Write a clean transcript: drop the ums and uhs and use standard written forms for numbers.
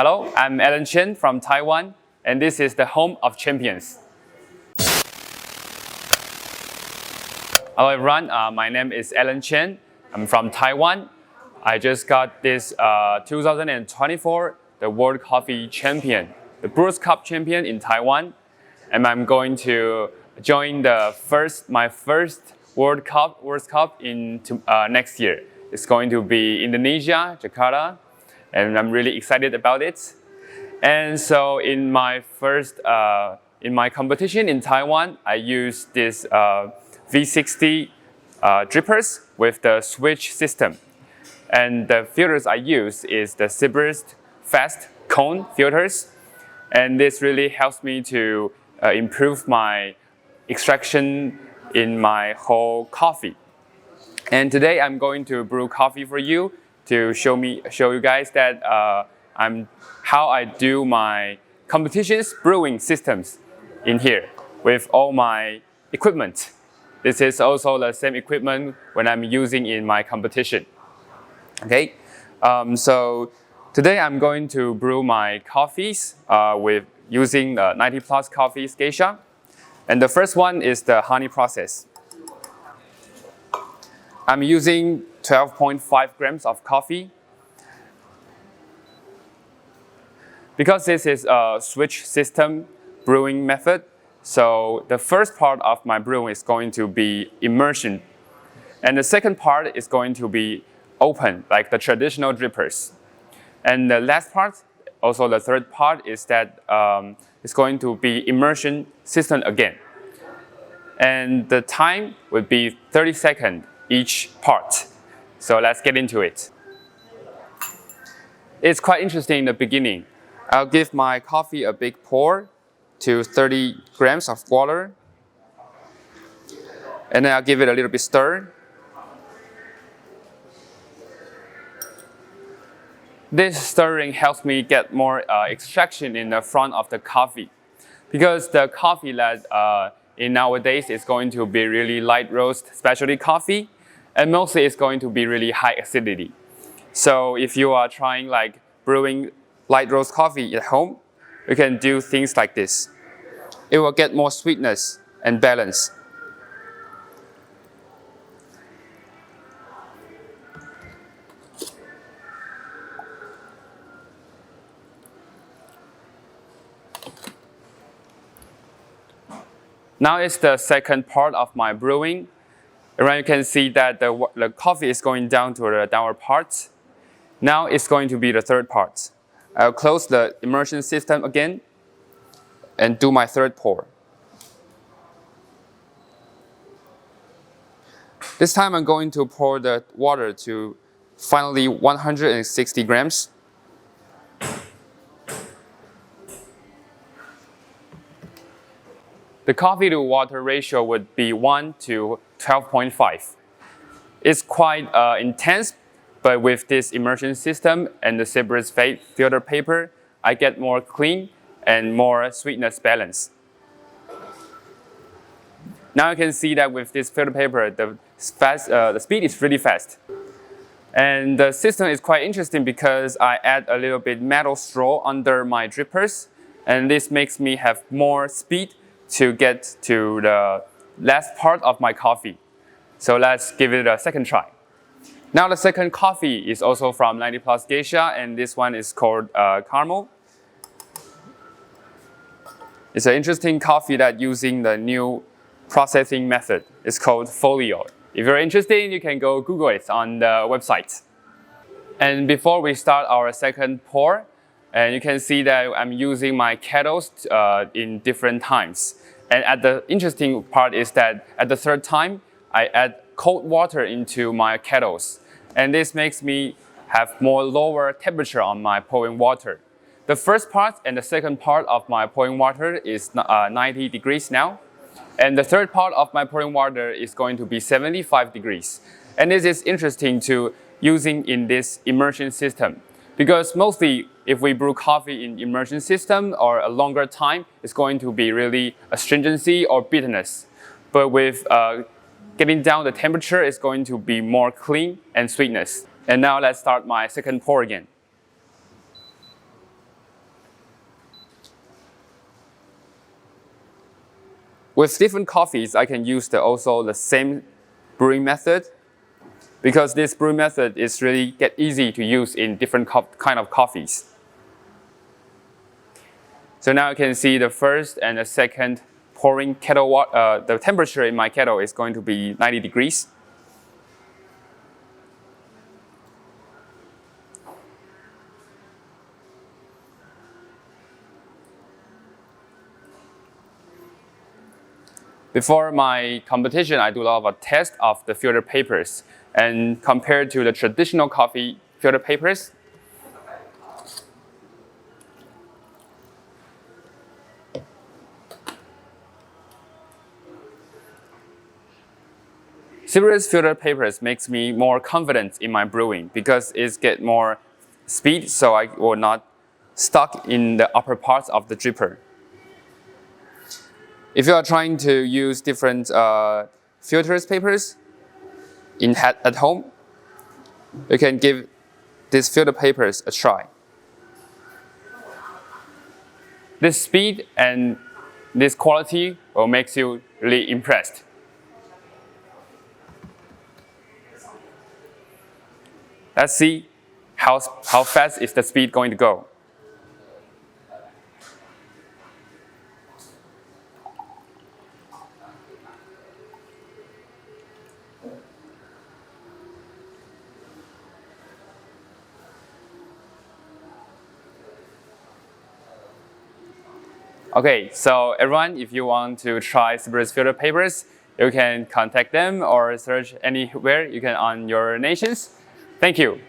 Hello, I'm Chen from Taiwan, and this is the home of champions. Hello everyone, my name is Chen. I'm from Taiwan. I just got this 2024 the World Coffee Champion, the Brewers Cup Champion in Taiwan, and I'm going to join my first World Cup in next year. It's going to be Indonesia, Jakarta, and I'm really excited about it. And so in my competition in Taiwan, I used this V60 drippers with the switch system. And the filters I use is the Zebra's fast cone filters. And this really helps me to improve my extraction in my whole coffee. And today I'm going to brew coffee for you to show you guys that how I do my competitions brewing systems in here with all my equipment. This is also the same equipment when I'm using in my competition. Okay, so today I'm going to brew my coffees with using the 90 plus coffees geisha. And the first one is the honey process. I'm using 12.5 grams of coffee. Because this is a switch system brewing method, so the first part of my brewing is going to be immersion. And the second part is going to be open, like the traditional drippers. And the last part, also the third part, is that it's going to be immersion system again. And the time would be 30 seconds each part. So let's get into it. It's quite interesting in the beginning. I'll give my coffee a big pour to 30 grams of water. And then I'll give it a little bit stir. This stirring helps me get more extraction in the front of the coffee. Because the coffee that in nowadays is going to be really light roast specialty coffee. And mostly it's going to be really high acidity. So if you are trying like brewing light roast coffee at home, you can do things like this. It will get more sweetness and balance. Now it's the second part of my brewing. Around you can see that the coffee is going down to the downward part. Now it's going to be the third part. I'll close the immersion system again and do my third pour. This time I'm going to pour the water to finally 160 grams. The coffee to water ratio would be 1 to 12.5. It's quite intense, but with this immersion system and the Zebra's filter paper, I get more clean and more sweetness balance. Now you can see that with this filter paper, the speed is really fast. And the system is quite interesting because I add a little bit metal straw under my drippers, and this makes me have more speed to get to the last part of my coffee. So let's give it a second try. Now the second coffee is also from 90 plus geisha, and this one is called caramel. It's an interesting coffee that using the new processing method. It's called folio. If you're interested, you can go Google it on the website. And before we start our second pour, and you can see that I'm using my kettles in different times. And the interesting part is that at the third time, I add cold water into my kettles. And this makes me have more lower temperature on my pouring water. The first part and the second part of my pouring water is 90 degrees now. And the third part of my pouring water is going to be 75 degrees. And this is interesting to using in this immersion system. Because mostly, if we brew coffee in immersion system or a longer time, it's going to be really astringency or bitterness. But with getting down the temperature, it's going to be more clean and sweetness. And now let's start my second pour again. with different coffees, I can use also the same brewing method, because this brewing method is really easy to use in different kind of coffees. So now you can see the first and the second pouring kettle water. The temperature in my kettle is going to be 90 degrees. Before my competition, I do a lot of tests of the filter papers, and compared to the traditional coffee filter papers, Brewers filter papers makes me more confident in my brewing because it gets more speed, so I will not stuck in the upper parts of the dripper. If you are trying to use different filters papers at home, you can give these filter papers a try. This speed and this quality will make you really impressed. Let's see how fast is the speed going to go. Okay, so everyone, if you want to try Brewers filter papers, you can contact them or search anywhere you can on your nations. Thank you.